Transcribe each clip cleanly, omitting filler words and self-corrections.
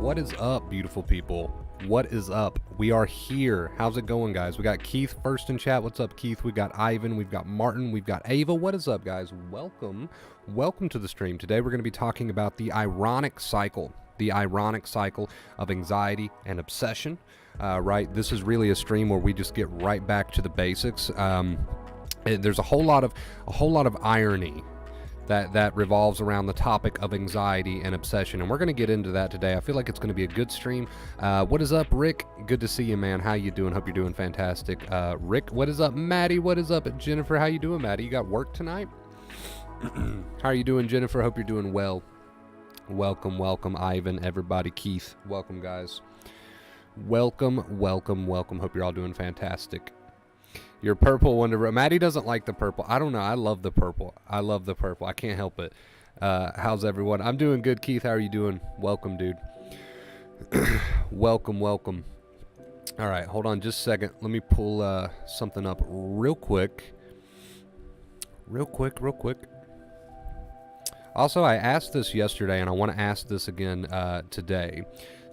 What is up, beautiful people? What is up? We are here. How's it going, guys? We got Keith first in chat. What's up, Keith? We got Ivan. We've got Martin. We've got Ava. What is up, guys? Welcome. Welcome to the stream. Today we're going to be talking about the ironic cycle. The ironic cycle of anxiety and obsession. Right? This is really a stream where we just get right back to the basics. There's a whole lot of irony that revolves around the topic of anxiety and obsession, and we're going to get into that today. I feel like it's going to be a good stream. What is up, Rick? Good to see you, man. How you doing? Hope you're doing fantastic. Rick, what is up? Maddie, what is up? Jennifer, how you doing, Maddie? You got work tonight? How are you doing, Jennifer? Hope you're doing well. Welcome, welcome, Ivan, everybody. Keith, welcome, guys. Welcome, welcome, welcome. Hope you're all doing fantastic. Your purple Wonder. Maddie doesn't like the purple. I don't know. I love the purple. I love the purple. I can't help it. How's everyone? I'm doing good, Keith. How are you doing? Welcome, dude. Welcome, welcome. All right, hold on just a second. Let me pull something up real quick. Real quick. Also, I asked this yesterday, and I want to ask this again today.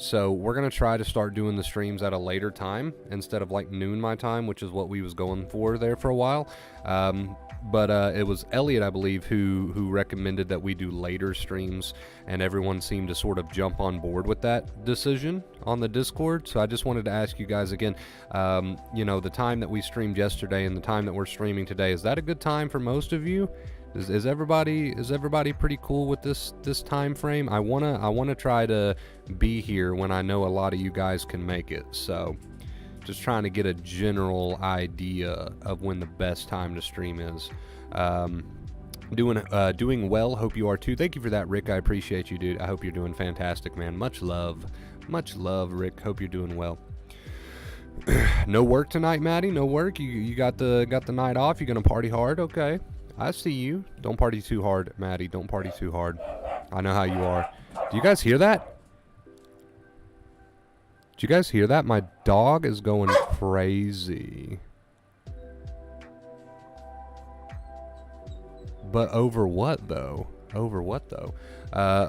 So we're going to try to start doing the streams at a later time instead of like noon my time, which is what we was going for there for a while. But it was Elliot, I believe, who recommended that we do later streams, and everyone seemed to sort of jump on board with that decision on the Discord. So I just wanted to ask you guys again, you know, the time that we streamed yesterday and the time that we're streaming today, is that a good time for most of you? Is everybody pretty cool with this time frame? I wanna try to be here when I know a lot of you guys can make it. So just trying to get a general idea of when the best time to stream is. Doing well. Hope you are too. Thank you for that, Rick. I appreciate you, dude. I hope you're doing fantastic, man. Much love, Rick. Hope you're doing well. No work tonight, Maddie. No work. You got the night off. You gonna party hard? Okay. I see you. Don't party too hard, Maddie. Don't party too hard. I know how you are. Do you guys hear that? Do you guys hear that? My dog is going crazy. But over what, though? Over what, though?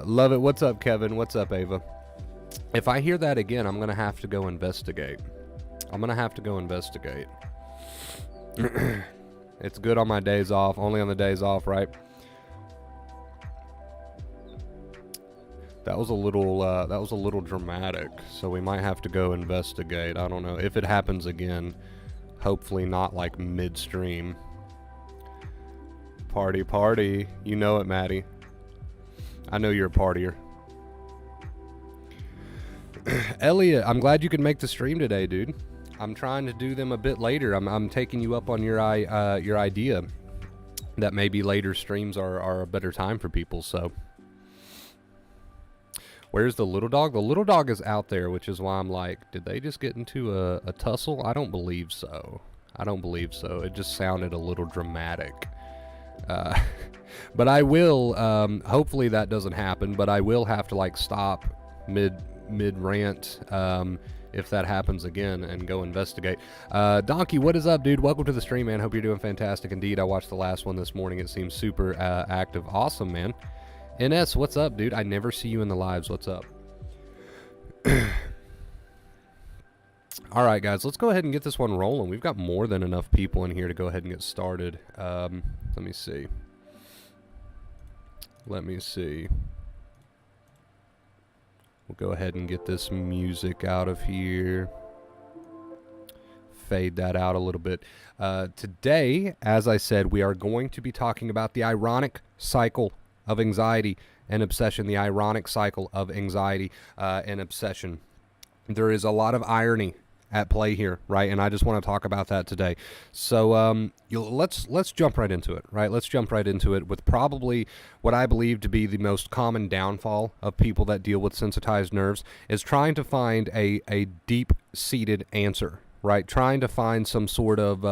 Love it. What's up, Kevin? What's up, Ava? If I hear that again, I'm going to have to go investigate. It's good on my days off, only on the days off, right? That was a little dramatic, so we might have to go investigate. I don't know if it happens again. Hopefully not like midstream. Party, you know it, Maddie. I know you're a partier. Elliot, I'm glad you could make the stream today, dude. I'm trying to do them a bit later. I'm taking you up on your idea that maybe later streams are a better time for people. So, where's the little dog? The little dog is out there, which is why I'm like, did they just get into a tussle? I don't believe so. It just sounded a little dramatic. But I will. Hopefully that doesn't happen. But I will have to like stop mid rant. If that happens again, and go investigate. Donkey, what is up, dude? Welcome to the stream, man. Hope you're doing fantastic indeed. I watched the last one this morning. It seems super active. Awesome, man. NS, what's up, dude? I never see you in the lives. What's up? All right, guys, let's go ahead and get this one rolling. We've got more than enough people in here to go ahead and get started. Let me see. We'll go ahead and get this music out of here. Fade that out a little bit. Today, as I said, we are going to be talking about the ironic cycle of anxiety and obsession. The ironic cycle of anxiety and obsession. There is a lot of irony at play here, right? And I just want to talk about that today. So let's jump right into it, right? Let's jump right into it with probably what I believe to be the most common downfall of people that deal with sensitized nerves is trying to find a deep-seated answer, right? Trying to find some sort of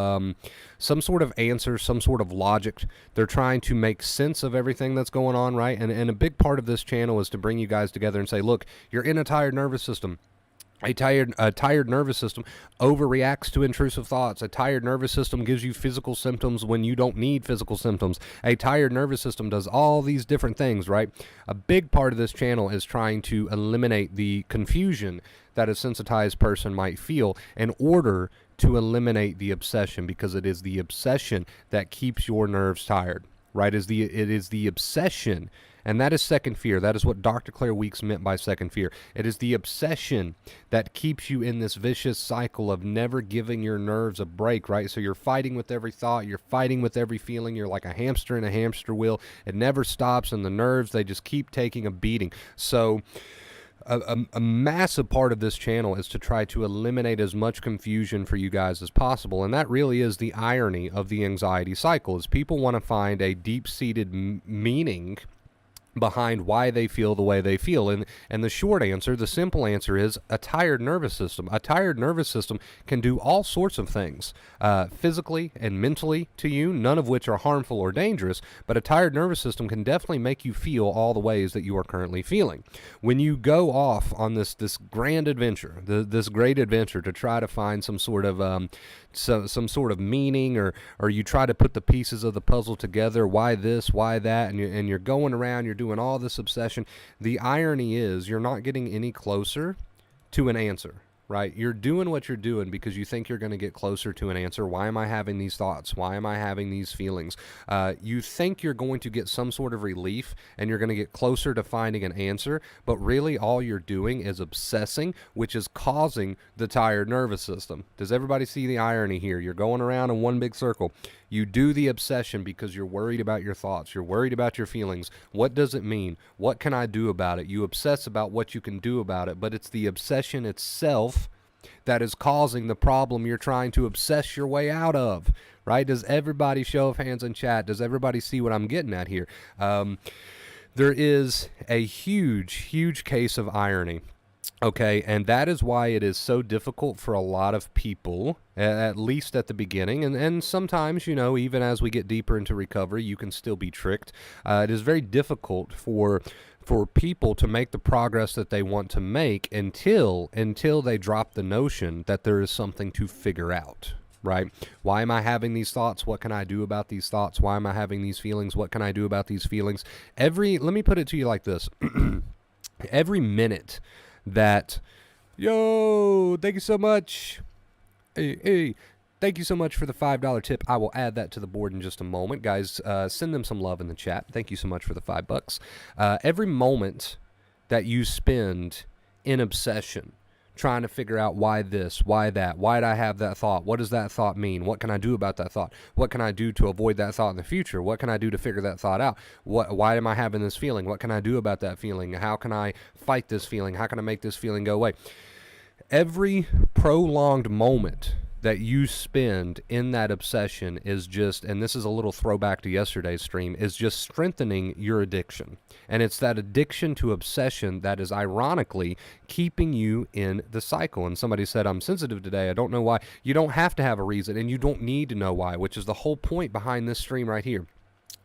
answer, some sort of logic. They're trying to make sense of everything that's going on, right? And a big part of this channel is to bring you guys together and say, look, you're in a tired nervous system. A tired nervous system overreacts to intrusive thoughts. A tired nervous system gives you physical symptoms when you don't need physical symptoms. A tired nervous system does all these different things, right? A big part of this channel is trying to eliminate the confusion that a sensitized person might feel in order to eliminate the obsession, because it is the obsession that keeps your nerves tired, right? It is the obsession. And that is second fear. That is what Dr. Claire Weeks meant by second fear. It is the obsession that keeps you in this vicious cycle of never giving your nerves a break, right? So you're fighting with every thought. You're fighting with every feeling. You're like a hamster in a hamster wheel. It never stops, and the nerves, they just keep taking a beating. So a massive part of this channel is to try to eliminate as much confusion for you guys as possible. And that really is the irony of the anxiety cycle, is people want to find a deep-seated meaning behind why they feel the way they feel. And the short answer, the simple answer, is a tired nervous system. A tired nervous system can do all sorts of things, physically and mentally to you, none of which are harmful or dangerous, but a tired nervous system can definitely make you feel all the ways that you are currently feeling. When you go off on this grand adventure, this great adventure to try to find some sort of some sort of meaning, or you try to put the pieces of the puzzle together, why this, why that, and you're going around, you're doing all this obsession. The irony is you're not getting any closer to an answer, right? You're doing what you're doing because you think you're going to get closer to an answer. Why am I having these thoughts? Why am I having these feelings? You think you're going to get some sort of relief and you're going to get closer to finding an answer, but really all you're doing is obsessing, which is causing the tired nervous system. Does everybody see the irony here? You're going around in one big circle. You do the obsession because you're worried about your thoughts. You're worried about your feelings. What does it mean? What can I do about it? You obsess about what you can do about it, but it's the obsession itself that is causing the problem you're trying to obsess your way out of, right? Does everybody, show of hands in chat, does everybody see what I'm getting at here? There is a huge case of irony. Okay, and that is why it is so difficult for a lot of people, at least at the beginning, and sometimes, you know, even as we get deeper into recovery, you can still be tricked. It is very difficult for people to make the progress that they want to make until they drop the notion that there is something to figure out. Right? Why am I having these thoughts? What can I do about these thoughts? Why am I having these feelings? What can I do about these feelings? Let me put it to you like this. Every minute that, yo, thank you so much. Hey, thank you so much for the $5 tip. I will add that to the board in just a moment. Guys, send them some love in the chat. Thank you so much for the $5. Every moment that you spend in obsession, trying to figure out why this, why that, why did I have that thought? What does that thought mean? What can I do about that thought? What can I do to avoid that thought in the future? What can I do to figure that thought out? Why am I having this feeling? What can I do about that feeling? How can I fight this feeling? How can I make this feeling go away? Every prolonged moment that you spend in that obsession is just, and this is a little throwback to yesterday's stream, is just strengthening your addiction. And it's that addiction to obsession that is ironically keeping you in the cycle. And somebody said, I'm sensitive today, I don't know why. You don't have to have a reason, and you don't need to know why, which is the whole point behind this stream right here.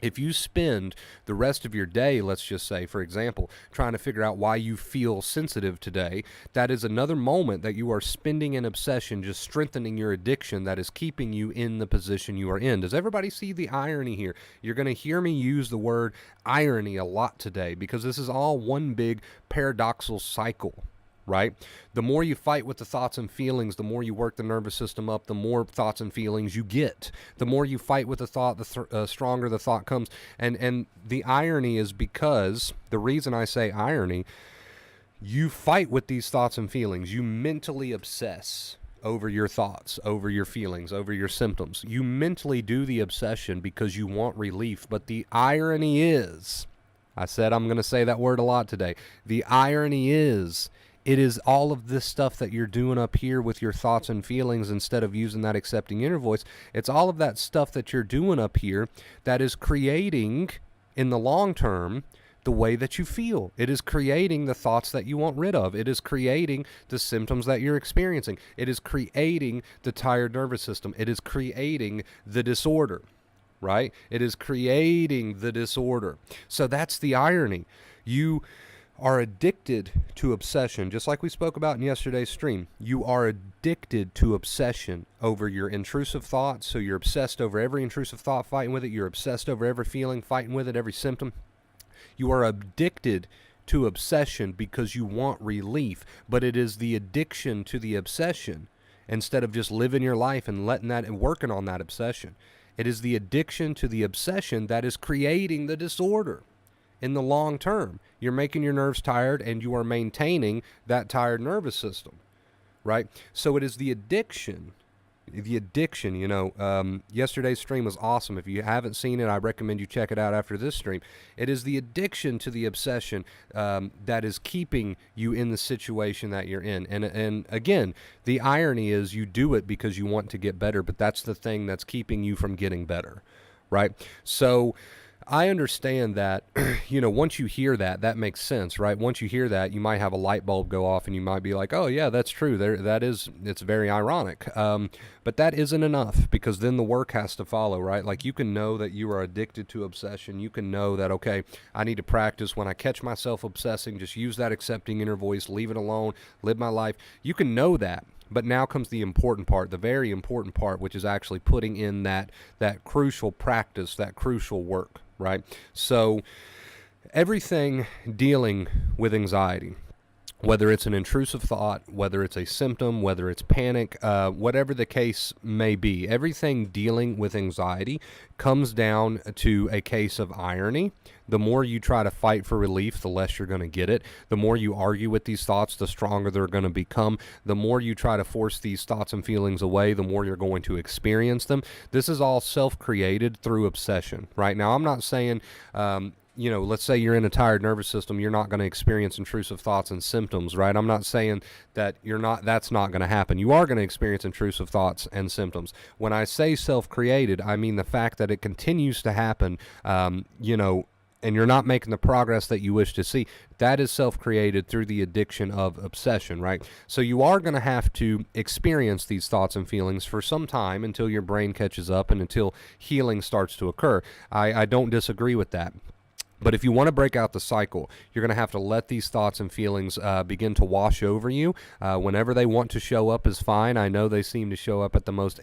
If you spend the rest of your day, let's just say, for example, trying to figure out why you feel sensitive today, that is another moment that you are spending in obsession, just strengthening your addiction that is keeping you in the position you are in. Does everybody see the irony here? You're going to hear me use the word irony a lot today because this is all one big paradoxical cycle. Right? The more you fight with the thoughts and feelings, the more you work the nervous system up, the more thoughts and feelings you get. The more you fight with the thought, the stronger the thought comes. And the irony is because, the reason I say irony, you fight with these thoughts and feelings. You mentally obsess over your thoughts, over your feelings, over your symptoms. You mentally do the obsession because you want relief. But the irony is, I said I'm going to say that word a lot today. The irony is, it is all of this stuff that you're doing up here with your thoughts and feelings instead of using that accepting inner voice. It's all of that stuff that you're doing up here that is creating, in the long term, the way that you feel. It is creating the thoughts that you want rid of. It is creating the symptoms that you're experiencing. It is creating the tired nervous system. It is creating the disorder, right? It is creating the disorder. So that's the irony. are addicted to obsession, just like we spoke about in yesterday's stream. You are addicted to obsession over your intrusive thoughts. So you're obsessed over every intrusive thought, fighting with it. You're obsessed over every feeling, fighting with it, every symptom. You are addicted to obsession because you want relief, but it is the addiction to the obsession instead of just living your life and letting that and working on that obsession. It is the addiction to the obsession that is creating the disorder. In the long term, you're making your nerves tired and you are maintaining that tired nervous system, right? So it is the addiction, yesterday's stream was awesome. If you haven't seen it, I recommend you check it out after this stream. It is the addiction to the obsession that is keeping you in the situation that you're in. And again, the irony is you do it because you want to get better, but that's the thing that's keeping you from getting better, right? So I understand that, once you hear that, that makes sense, right? Once you hear that, you might have a light bulb go off and you might be like, oh yeah, that's true. It's very ironic. But that isn't enough, because then the work has to follow, right? Like, you can know that you are addicted to obsession. You can know that, okay, I need to practice when I catch myself obsessing, just use that accepting inner voice, leave it alone, live my life. You can know that. But now comes the important part, the very important part, which is actually putting in that crucial practice, that crucial work, right? So everything dealing with anxiety, whether it's an intrusive thought, whether it's a symptom, whether it's panic, whatever the case may be, everything dealing with anxiety comes down to a case of irony. The more you try to fight for relief, the less you're going to get it. The more you argue with these thoughts, the stronger they're going to become. The more you try to force these thoughts and feelings away, the more you're going to experience them. This is all self-created through obsession, right? Now, I'm not saying, let's say you're in a tired nervous system, you're not going to experience intrusive thoughts and symptoms, right? I'm not saying that that's not going to happen. You are going to experience intrusive thoughts and symptoms. When I say self-created, I mean the fact that it continues to happen, and you're not making the progress that you wish to see. That is self-created through the addiction of obsession, right? So you are going to have to experience these thoughts and feelings for some time until your brain catches up and until healing starts to occur. I don't disagree with that. But if you want to break out the cycle, you're going to have to let these thoughts and feelings begin to wash over you. Whenever they want to show up is fine. I know they seem to show up at the most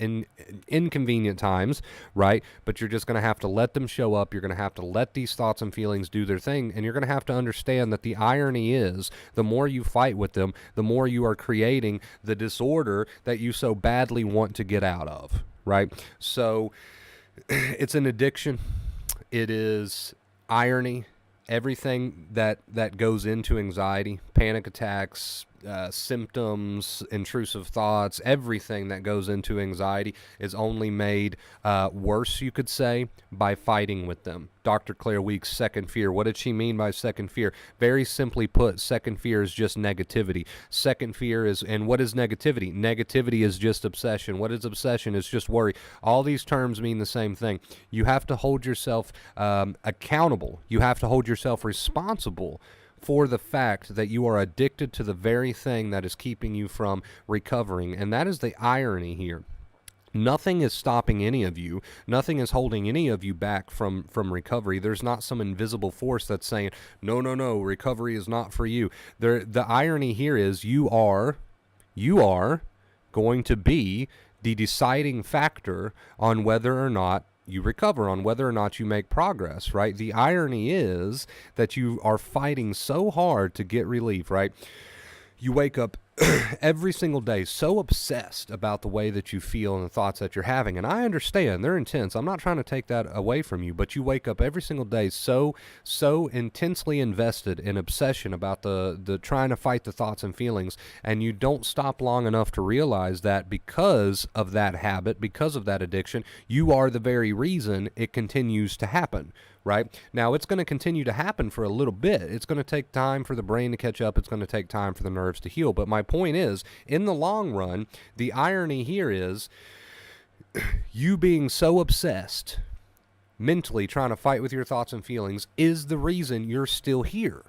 inconvenient times, right? But you're just going to have to let them show up. You're going to have to let these thoughts and feelings do their thing. And you're going to have to understand that the irony is the more you fight with them, the more you are creating the disorder that you so badly want to get out of, right? So it's an addiction. It is irony, everything that goes into anxiety, panic attacks, symptoms, intrusive thoughts, everything that goes into anxiety is only made worse, you could say, by fighting with them. Dr. Claire Weeks' second fear. What did she mean by second fear? Very simply put, second fear is just negativity. Second fear is, and what is negativity? Negativity is just obsession. What is obsession? It's just worry. All these terms mean the same thing. You have to hold yourself accountable. You have to hold yourself responsible for the fact that you are addicted to the very thing that is keeping you from recovering. And that is the irony here. Nothing is stopping any of you. Nothing is holding any of you back from recovery. There's not some invisible force that's saying, no, recovery is not for you. The irony here is you are going to be the deciding factor on whether or not you recover, on whether or not you make progress, right? The irony is that you are fighting so hard to get relief, right? You wake up every single day so obsessed about the way that you feel and the thoughts that you're having. And I understand they're intense. I'm not trying to take that away from you, but you wake up every single day so intensely invested in obsession about the trying to fight the thoughts and feelings, and you don't stop long enough to realize that because of that habit, because of that addiction, you are the very reason it continues to happen. Right? Now, it's going to continue to happen for a little bit. It's going to take time for the brain to catch up. It's going to take time for the nerves to heal. But my point is, in the long run, the irony here is you being so obsessed, mentally trying to fight with your thoughts and feelings, is the reason you're still here.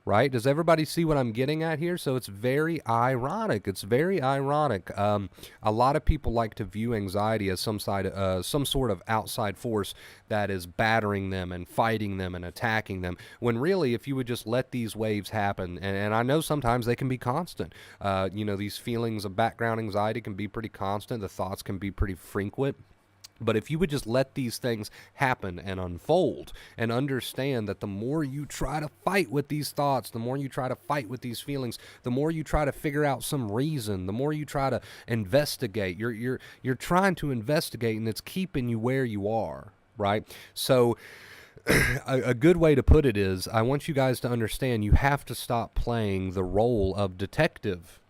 right? Does everybody see what I'm getting at here? So it's very ironic. It's very ironic. A lot of people like to view anxiety as some sort of outside force that is battering them and fighting them and attacking them. When really, if you would just let these waves happen, and I know sometimes they can be constant. These feelings of background anxiety can be pretty constant. The thoughts can be pretty frequent. But if you would just let these things happen and unfold and understand that the more you try to fight with these thoughts, the more you try to fight with these feelings, the more you try to figure out some reason, the more you try to investigate, you're trying to investigate, and it's keeping you where you are, right? So a good way to put it is, I want you guys to understand you have to stop playing the role of detective,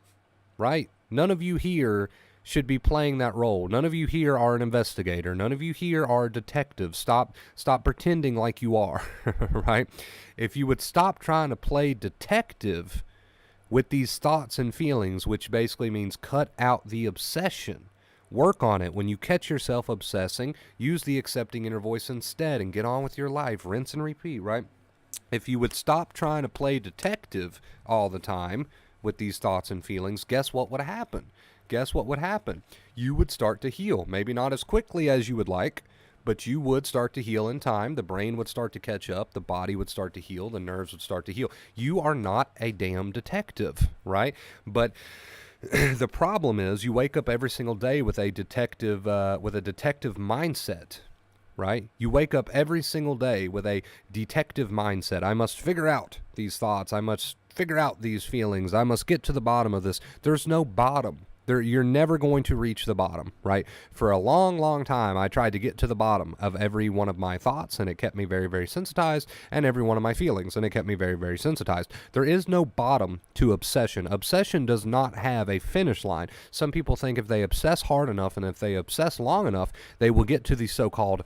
right? None of you here should be playing that role. None of you here are an investigator. None of you here are a detective. Stop pretending like you are, right? If you would stop trying to play detective with these thoughts and feelings, which basically means cut out the obsession. Work on it. When you catch yourself obsessing, use the accepting inner voice instead and get on with your life. Rinse and repeat, right? If you would stop trying to play detective all the time with these thoughts and feelings, guess what would happen? Guess what would happen? You would start to heal. Maybe not as quickly as you would like, but you would start to heal in time. The brain would start to catch up. The body would start to heal. The nerves would start to heal. You are not a damn detective, right? But the problem is you wake up every single day with a detective mindset, right? You wake up every single day with a detective mindset. I must figure out these thoughts. I must figure out these feelings. I must get to the bottom of this. There's no bottom. You're never going to reach the bottom, right? For a long, long time, I tried to get to the bottom of every one of my thoughts, and it kept me very, very sensitized, and every one of my feelings, and it kept me very, very sensitized. There is no bottom to obsession. Obsession does not have a finish line. Some people think if they obsess hard enough and if they obsess long enough, they will get to the so-called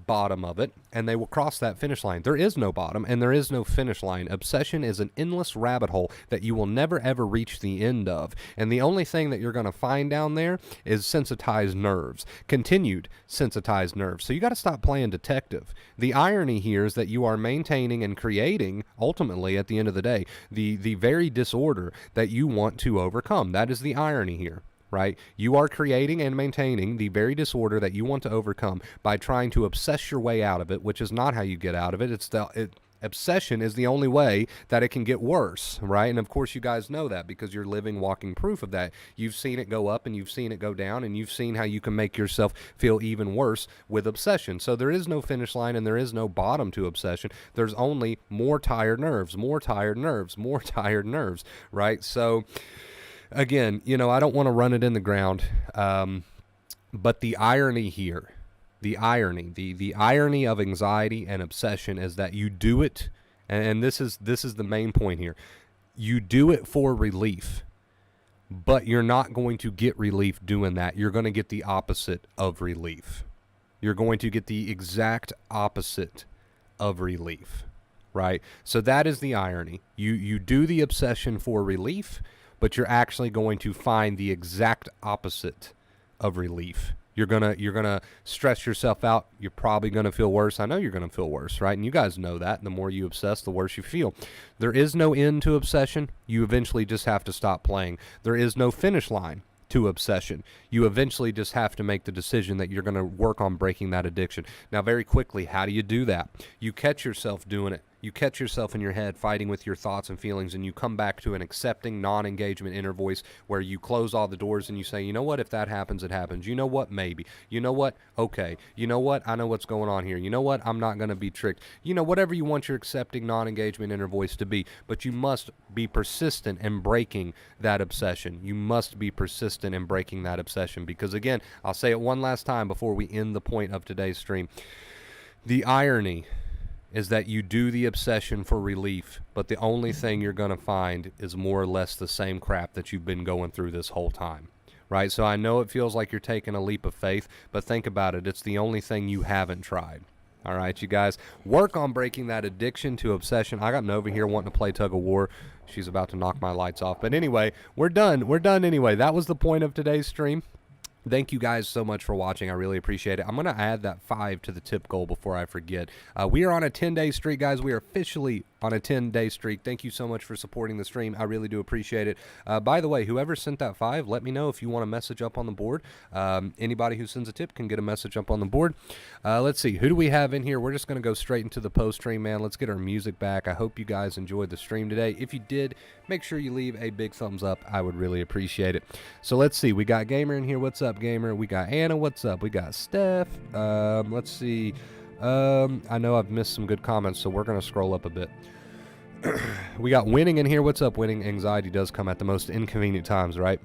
bottom of it, and they will cross that finish line. There is no bottom, and there is no finish line. Obsession is an endless rabbit hole that you will never ever reach the end of, and the only thing that you're going to find down there is sensitized nerves, continued sensitized nerves. So you got to stop playing detective. The irony here is that you are maintaining and creating, ultimately at the end of the day, the very disorder that you want to overcome. That is the irony here, right? You are creating and maintaining the very disorder that you want to overcome by trying to obsess your way out of it, which is not how you get out of it. Obsession is the only way that it can get worse, right? And of course you guys know that because you're living, walking proof of that. You've seen it go up and you've seen it go down, and you've seen how you can make yourself feel even worse with obsession. So there is no finish line and there is no bottom to obsession. There's only more tired nerves, more tired nerves, more tired nerves, right? So again, I don't want to run it in the ground, but the irony here, the irony of anxiety and obsession is that you do it, and this is the main point here. You do it for relief, but you're not going to get relief doing that. You're going to get the opposite of relief. You're going to get the exact opposite of relief, right? So that is the irony. You do the obsession for relief, but you're actually going to find the exact opposite of relief. You're gonna stress yourself out. You're probably gonna feel worse. I know you're gonna feel worse, right? And you guys know that. The more you obsess, the worse you feel. There is no end to obsession. You eventually just have to stop playing. There is no finish line to obsession. You eventually just have to make the decision that you're going to work on breaking that addiction. Now, very quickly, how do you do that? You catch yourself doing it. You catch yourself in your head fighting with your thoughts and feelings, and you come back to an accepting, non-engagement inner voice where you close all the doors and you say, you know what, if that happens, it happens. You know what, maybe. You know what, okay. You know what, I know what's going on here. You know what, I'm not going to be tricked. Whatever you want your accepting, non-engagement inner voice to be, but you must be persistent in breaking that obsession. You must be persistent in breaking that obsession because, again, I'll say it one last time before we end the point of today's stream. The irony is that you do the obsession for relief, but the only thing you're going to find is more or less the same crap that you've been going through this whole time, right? So I know it feels like you're taking a leap of faith, but think about it. It's the only thing you haven't tried. All right, you guys, work on breaking that addiction to obsession. I got Nova here wanting to play tug of war. She's about to knock my lights off. But anyway, we're done. We're done anyway. That was the point of today's stream. Thank you guys so much for watching. I really appreciate it. I'm going to add that 5 to the tip goal before I forget. We are on a 10-day streak, guys. We are officially on a 10-day streak. Thank you so much for supporting the stream. I really do appreciate it. By the way, whoever sent that 5, let me know if you want a message up on the board. Anybody who sends a tip can get a message up on the board. Let's see. Who do we have in here? We're just going to go straight into the post-stream, man. Let's get our music back. I hope you guys enjoyed the stream today. If you did, make sure you leave a big thumbs up. I would really appreciate it. So let's see. We got Gamer in here. What's up, Gamer? We got Anna. What's up? We got Steph. Let's see. I know I've missed some good comments, so we're going to scroll up a bit. We got Winning in here. What's up, Winning? Anxiety does come at the most inconvenient times, right?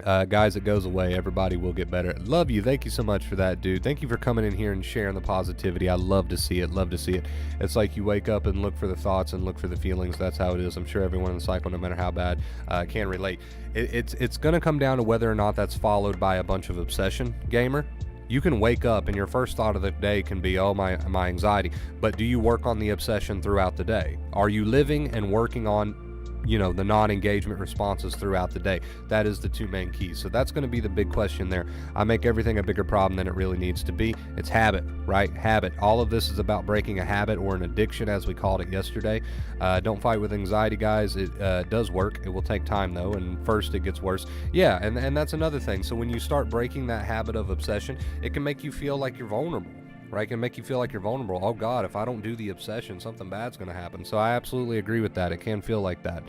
Guys, it goes away. Everybody will get better. Love you. Thank you so much for that, dude. Thank you for coming in here and sharing the positivity. I love to see it. Love to see it. It's like you wake up and look for the thoughts and look for the feelings. That's how it is. I'm sure everyone in the cycle, no matter how bad, can relate. It's going to come down to whether or not that's followed by a bunch of obsession, Gamer. You can wake up and your first thought of the day can be, oh, my anxiety. But do you work on the obsession throughout the day? Are you living and working on, you know, the non-engagement responses throughout the day? That is the two main keys. So that's going to be the big question there. I make everything a bigger problem than it really needs to be. It's habit, right? Habit. All of this is about breaking a habit or an addiction, as we called it yesterday. Don't fight with anxiety, guys. It does work. It will take time, though, and first it gets worse. Yeah, and that's another thing. So when you start breaking that habit of obsession, it can make you feel like you're vulnerable. Right, can make you feel like you're vulnerable. Oh God, if I don't do the obsession, something bad's gonna happen. So I absolutely agree with that. It can feel like that.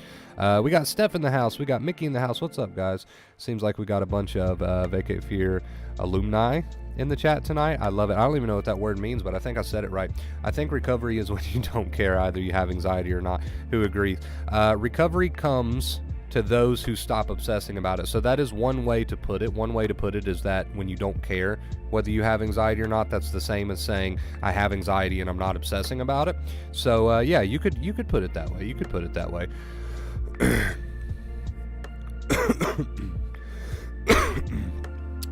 We got Steph in the house. We got Mickey in the house. What's up, guys? Seems like we got a bunch of Vacate Fear alumni in the chat tonight. I love it. I don't even know what that word means, but I think I said it right. I think recovery is when you don't care either you have anxiety or not. Who agrees? Recovery comes to those who stop obsessing about it. So that is one way to put it. One way to put it is that when you don't care whether you have anxiety or not, that's the same as saying I have anxiety and I'm not obsessing about it. So yeah, you could put it that way. You could put it that way.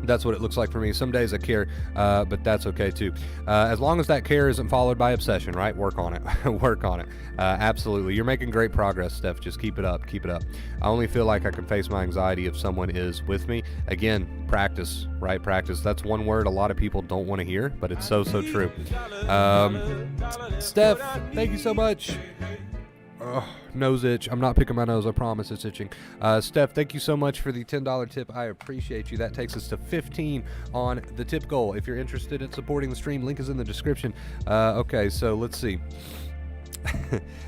That's what it looks like for me. Some days I care, but that's okay too. As long as that care isn't followed by obsession, right? Work on it. Work on it. Absolutely. You're making great progress, Steph. Just keep it up. Keep it up. I only feel like I can face my anxiety if someone is with me. Again, practice, right? Practice. That's one word a lot of people don't want to hear, but it's so true. Steph, thank you so much. Nose itch. I'm not picking my nose. I promise it's itching. Steph, thank you so much for the $10 tip. I appreciate you. That takes us to 15 on the tip goal. If you're interested in supporting the stream, link is in the description. Okay, so let's see.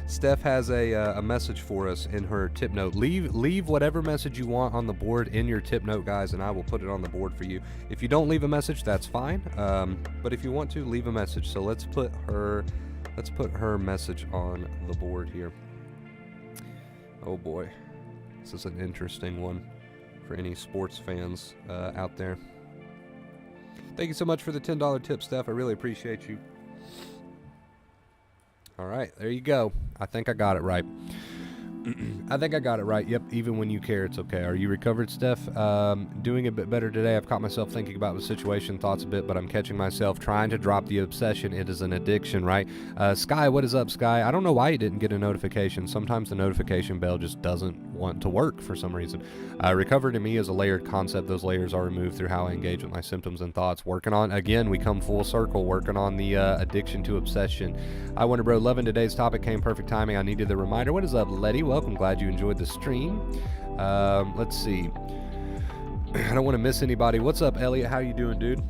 Steph has a message for us in her tip note. Leave whatever message you want on the board in your tip note, guys, and I will put it on the board for you. If you don't leave a message, that's fine. But if you want to, leave a message. So let's put her message on the board here. Oh boy, this is an interesting one for any sports fans out there. Thank you so much for the $10 tip, Steph. I really appreciate you. All right, there you go. I think I got it right. I think I got it right. Yep, even when you care, it's okay. Are you recovered, Steph? Doing a bit better today. I've caught myself thinking about the situation, thoughts a bit, but I'm catching myself trying to drop the obsession. It is an addiction, right? Sky, what is up, Sky? I don't know why you didn't get a notification. Sometimes the notification bell just doesn't want to work for some reason. Recovery to me is a layered concept. Those layers are removed through how I engage with my symptoms and thoughts. Working on, again, we come full circle, working on the addiction to obsession. I wonder, bro, loving today's topic. Came perfect timing. I needed the reminder. What is up, Letty? Welcome. Glad you enjoyed the stream. Let's see. I don't want to miss anybody. What's up, Elliot? How you doing, dude?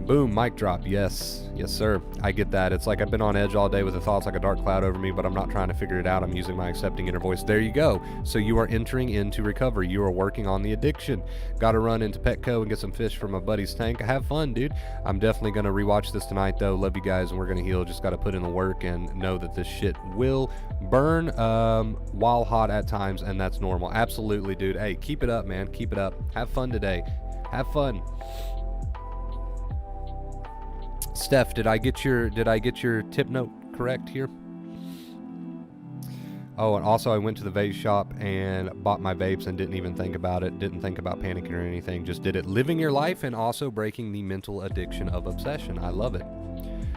Boom, mic drop. Yes, sir. I get that. It's like I've been on edge all day with the thoughts like a dark cloud over me, but I'm not trying to figure it out. I'm using my accepting inner voice. There you go. So you are entering into recovery. You are working on the addiction. Got to run into Petco and get some fish from my buddy's tank. Have fun, dude. I'm definitely going to rewatch this tonight, though. Love you guys, and we're going to heal. Just got to put in the work and know that this shit will burn while hot at times, and that's normal. Absolutely, dude. Hey, keep it up, man. Keep it up. Have fun today. Have fun. Steph, did I get your tip note correct here? Oh, and also I went to the vape shop and bought my vapes and didn't even think about it. Didn't think about panicking or anything. Just did it. Living your life and also breaking the mental addiction of obsession. I love it.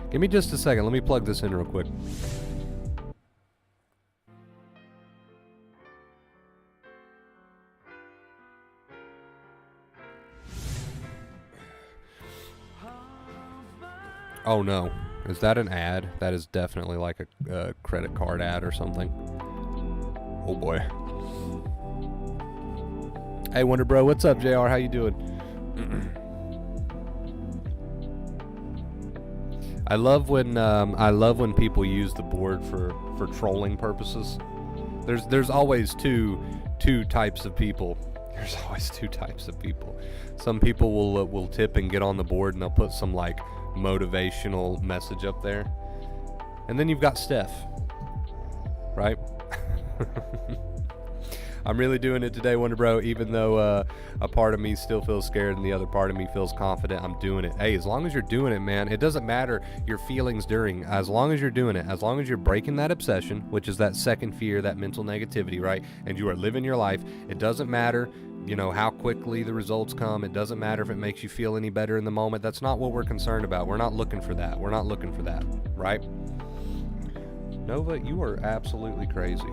Give me just a second. Let me plug this in real quick. Oh no. Is that an ad? That is definitely like a credit card ad or something. Oh boy. Hey Wonder Bro, what's up, JR? How you doing? I love when people use the board for trolling purposes. There's always two types of people. There's always two types of people. Some people will tip and get on the board and they'll put some like motivational message up there. And then you've got Steph, right? I'm really doing it today, Wonder Bro, even though a part of me still feels scared and the other part of me feels confident. I'm doing it. Hey, as long as you're doing it, man, it doesn't matter your feelings during. As long as you're doing it, as long as you're breaking that obsession, which is that second fear, that mental negativity, right? And you are living your life. It doesn't matter, you know, how quickly the results come. It doesn't matter if it makes you feel any better in the moment. That's not what we're concerned about. We're not looking for that. We're not looking for that, right? Nova, you are absolutely crazy.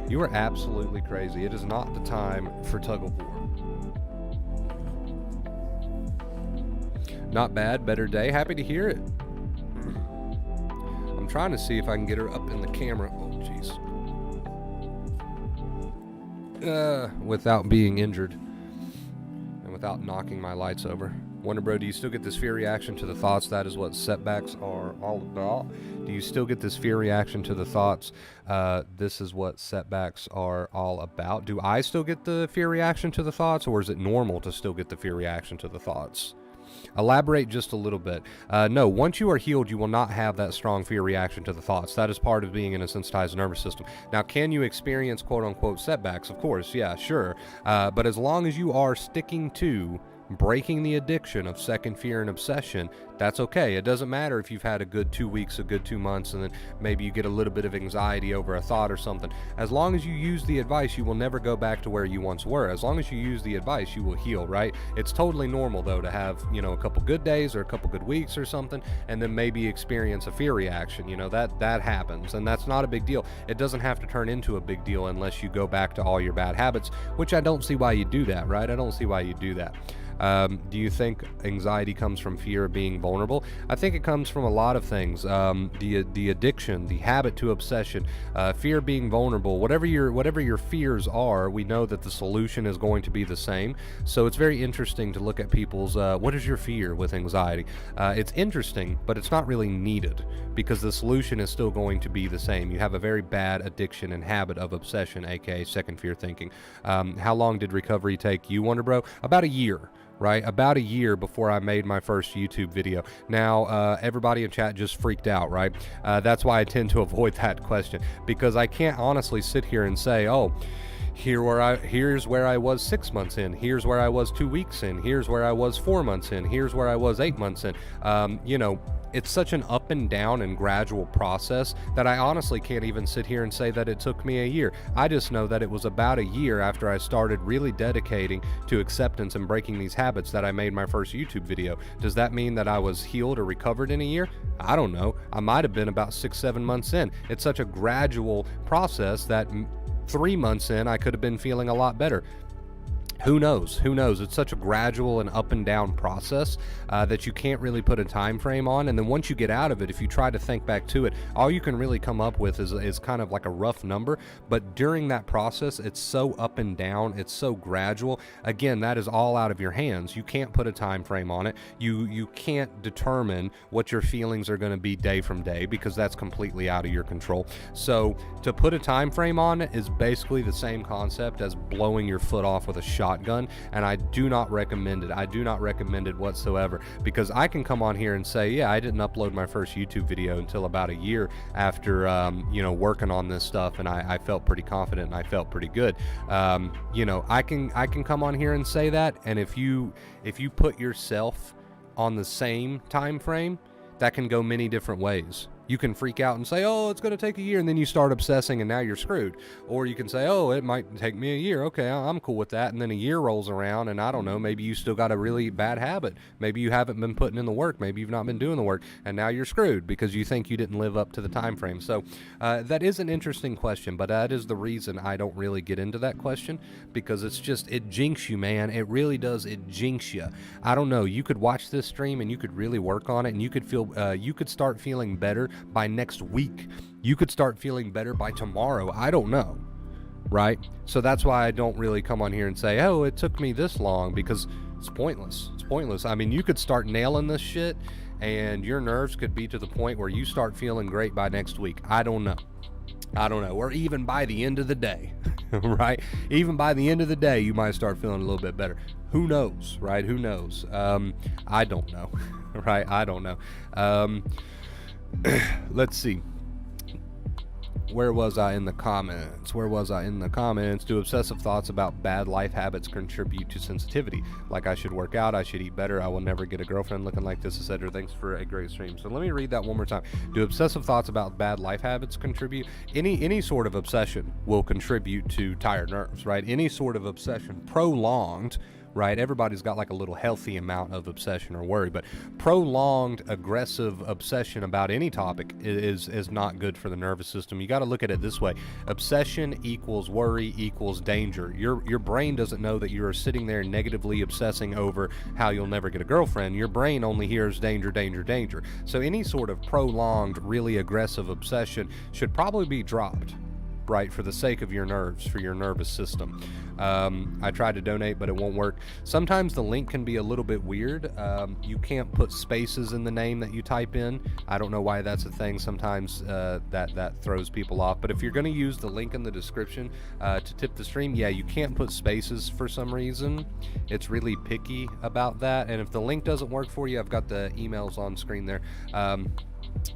You are absolutely crazy. It is not the time for tug of war. Not bad, better day. Happy to hear it. I'm trying to see if I can get her up in the camera. Oh, jeez. Without being injured and without knocking my lights over. Wonder Bro, do you still get this fear reaction to the thoughts? That is what setbacks are all about. Do you still get this fear reaction to the thoughts? This is what setbacks are all about. Do I still get the fear reaction to the thoughts, or is it normal to still get the fear reaction to the thoughts? Elaborate just a little bit. No, once you are healed, you will not have that strong fear reaction to the thoughts. That is part of being in a sensitized nervous system. Now, can you experience quote-unquote setbacks? Of course, yeah, sure. But as long as you are sticking to breaking the addiction of second fear and obsession, that's okay. It doesn't matter if you've had a good 2 weeks, a good 2 months, and then maybe you get a little bit of anxiety over a thought or something. As long as you use the advice, you will never go back to where you once were. As long as you use the advice, you will heal, right? It's totally normal, though, to have, you know, a couple good days or a couple good weeks or something, and then maybe experience a fear reaction. You know, that happens, and that's not a big deal. It doesn't have to turn into a big deal unless you go back to all your bad habits, which I don't see why you do that, right? I don't see why you do that. Do you think anxiety comes from fear of being vulnerable? I think it comes from a lot of things. The addiction, the habit to obsession, fear of being vulnerable, whatever your fears are, we know that the solution is going to be the same. So it's very interesting to look at people's, what is your fear with anxiety? It's interesting, but it's not really needed because the solution is still going to be the same. You have a very bad addiction and habit of obsession, aka second fear thinking. How long did recovery take you, Wonder Bro? About a year. Right, about a year before I made my first YouTube video. Now, everybody in chat just freaked out, right? That's why I tend to avoid that question, because I can't honestly sit here and say, oh, here's where I was 6 months in, here's where I was 2 weeks in, here's where I was 4 months in, here's where I was 8 months in. You know, it's such an up and down and gradual process that I honestly can't even sit here and say that it took me a year. I just know that it was about a year after I started really dedicating to acceptance and breaking these habits that I made my first YouTube video. Does that mean that I was healed or recovered in a year? I don't know. I might have been about 6-7 months in. It's such a gradual process that 3 months in, I could have been feeling a lot better. Who knows? Who knows? It's such a gradual and up and down process that you can't really put a time frame on. And then once you get out of it, if you try to think back to it, all you can really come up with is kind of like a rough number. But during that process, it's so up and down. It's so gradual. Again, that is all out of your hands. You can't put a time frame on it. You can't determine what your feelings are going to be day from day because that's completely out of your control. So to put a time frame on it is basically the same concept as blowing your foot off with a shotgun, and I do not recommend it. I do not recommend it whatsoever, because I can come on here and say, yeah, I didn't upload my first YouTube video until about a year after you know, working on this stuff, and I felt pretty confident and I felt pretty good. You know, I can come on here and say that, and if you put yourself on the same time frame, that can go many different ways, You can freak out and say, oh, it's going to take a year, and then you start obsessing and now you're screwed. Or you can say, oh, it might take me a year. Okay, I'm cool with that. And then a year rolls around, and I don't know, maybe you still got a really bad habit. Maybe you haven't been putting in the work. Maybe you've not been doing the work, and now you're screwed because you think you didn't live up to the time frame. So that is an interesting question, but that is the reason I don't really get into that question, because it's just, it jinx you, man. It really does. It jinx you. I don't know. You could watch this stream and you could really work on it, and you could start feeling better by next week. You could start feeling better by tomorrow. I don't know, right? So that's why I don't really come on here and say, oh, it took me this long, because it's pointless. It's pointless. I mean, you could start nailing this shit and your nerves could be to the point where you start feeling great by next week. I don't know. Or even by the end of the day, right? Even by the end of the day, you might start feeling a little bit better. Who knows, right? Who knows? I don't know, right? I don't know. Let's see. Where was I in the comments? Do obsessive thoughts about bad life habits contribute to sensitivity? Like I should work out, I should eat better, I will never get a girlfriend looking like this, etc. Thanks for a great stream. So let me read that one more time. Do obsessive thoughts about bad life habits contribute? Any sort of obsession will contribute to tired nerves, right? Any sort of obsession, prolonged, right? Everybody's got like a little healthy amount of obsession or worry, but prolonged aggressive obsession about any topic is not good for the nervous system. You got to look at it this way. Obsession equals worry equals danger. Your brain doesn't know that you're sitting there negatively obsessing over how you'll never get a girlfriend. Your brain only hears danger, danger, danger. So any sort of prolonged, really aggressive obsession should probably be dropped, right, for the sake of your nerves, for your nervous system. I tried to donate, but it won't work. Sometimes the link can be a little bit weird. You can't put spaces in the name that you type in. I don't know why that's a thing. Sometimes that throws people off. But if you're going to use the link in the description to tip the stream, yeah, you can't put spaces for some reason. It's really picky about that. And if the link doesn't work for you, I've got the emails on screen there.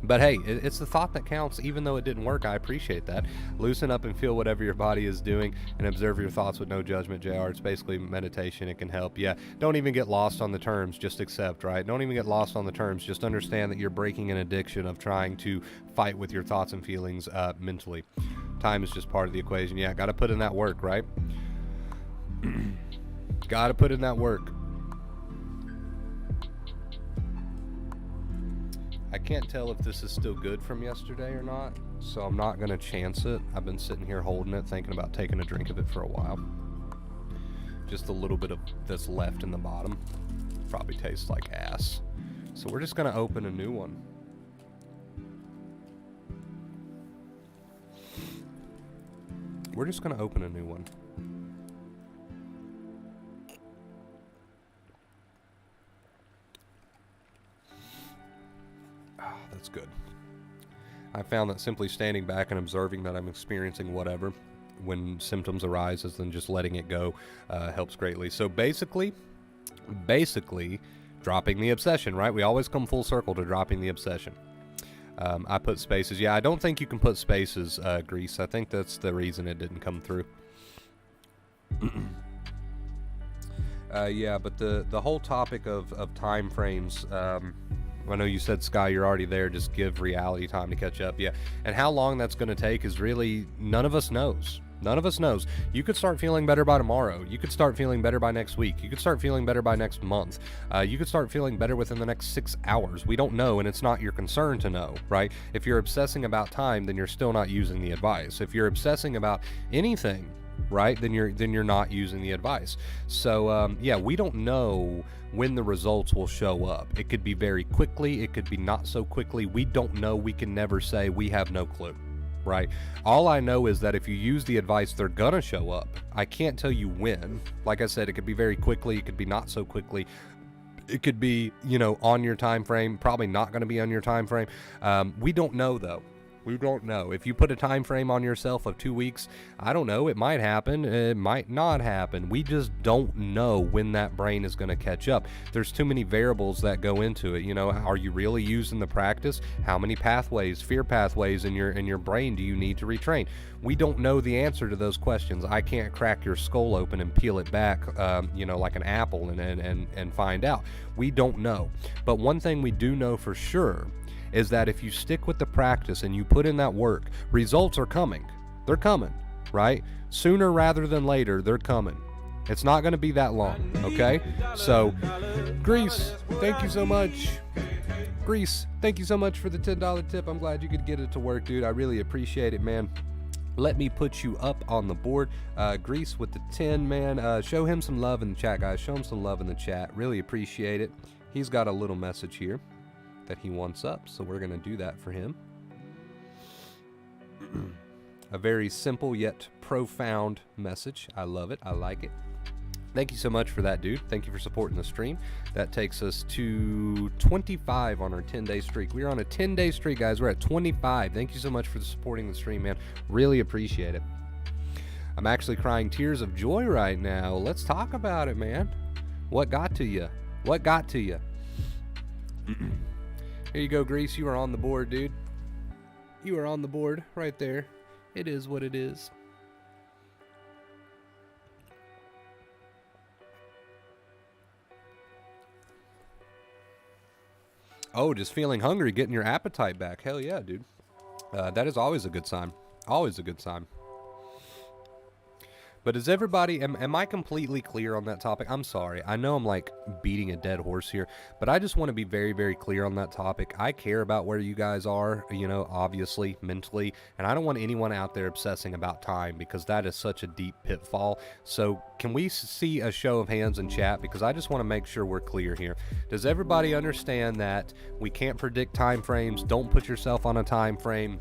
But hey, it's the thought that counts. Even though it didn't work, I appreciate that. Loosen up and feel whatever your body is doing and observe your thoughts with no judgment, JR. It's basically meditation. It can help. Yeah, don't even get lost on the terms. Just accept, right? Don't even get lost on the terms. Just understand that you're breaking an addiction of trying to fight with your thoughts and feelings mentally. Time is just part of the equation. Yeah, got to put in that work, right? Got to put in that work. I can't tell if this is still good from yesterday or not, so I'm not going to chance it. I've been sitting here holding it, thinking about taking a drink of it for a while. Just a little bit of that's left in the bottom. Probably tastes like ass. So we're just going to open a new one. We're just going to open a new one. That's good. I found that simply standing back and observing that I'm experiencing whatever when symptoms arise, then just letting it go helps greatly. So basically, dropping the obsession, right? We always come full circle to dropping the obsession. I put spaces. Yeah, I don't think you can put spaces, Grease. I think that's the reason it didn't come through. Yeah, but the whole topic of time frames, I know you said, Sky, you're already there. Just give reality time to catch up. Yeah. And how long that's going to take is really, none of us knows. None of us knows. You could start feeling better by tomorrow. You could start feeling better by next week. You could start feeling better by next month. You could start feeling better within the next 6 hours. We don't know, and it's not your concern to know, right? If you're obsessing about time, then you're still not using the advice. If you're obsessing about anything, right, then you're not using the advice. So yeah, we don't know when the results will show up. It could be very quickly, it could be not so quickly. We don't know. We can never say. We have no clue, right? All I know is that if you use the advice, they're gonna show up. I can't tell you when. Like I said, it could be very quickly, it could be not so quickly. It could be, on your time frame, probably not going to be on your time frame. We don't know, though. We don't know. If you put a time frame on yourself of 2 weeks, I don't know. It might happen. It might not happen. We just don't know when that brain is going to catch up. There's too many variables that go into it. Are you really using the practice? How many pathways, fear pathways in your brain do you need to retrain? We don't know the answer to those questions. I can't crack your skull open and peel it back, like an apple and find out. We don't know. But one thing we do know for sure is that if you stick with the practice and you put in that work, results are coming. They're coming, right? Sooner rather than later, they're coming. It's not going to be that long, okay? So, Grease, thank you so much. Grease, thank you so much for the $10 tip. I'm glad you could get it to work, dude. I really appreciate it, man. Let me put you up on the board. Grease with the 10, man. Show him some love in the chat, guys. Show him some love in the chat. Really appreciate it. He's got a little message here that he wants up, so we're going to do that for him. A very simple yet profound message. I love it. I like it. Thank you so much for that, dude. Thank you for supporting the stream. That takes us to 25 on our 10-day streak. We're on a 10-day streak, guys. We're at 25. Thank you so much for supporting the stream, man. Really appreciate it. I'm actually crying tears of joy right now. Let's talk about it, man. What got to you? What got to you? Here you go, Grease. You are on the board, dude. You are on the board right there. It is what it is. Oh, just feeling hungry, getting your appetite back. Hell yeah, dude. That is always a good sign. Always a good sign. But is everybody, am I completely clear on that topic? I'm sorry. I know I'm like beating a dead horse here, but I just want to be very, very clear on that topic. I care about where you guys are, you know, obviously, mentally, and I don't want anyone out there obsessing about time because that is such a deep pitfall. So can we see a show of hands in chat? Because I just want to make sure we're clear here. Does everybody understand that we can't predict time frames? Don't put yourself on a time frame.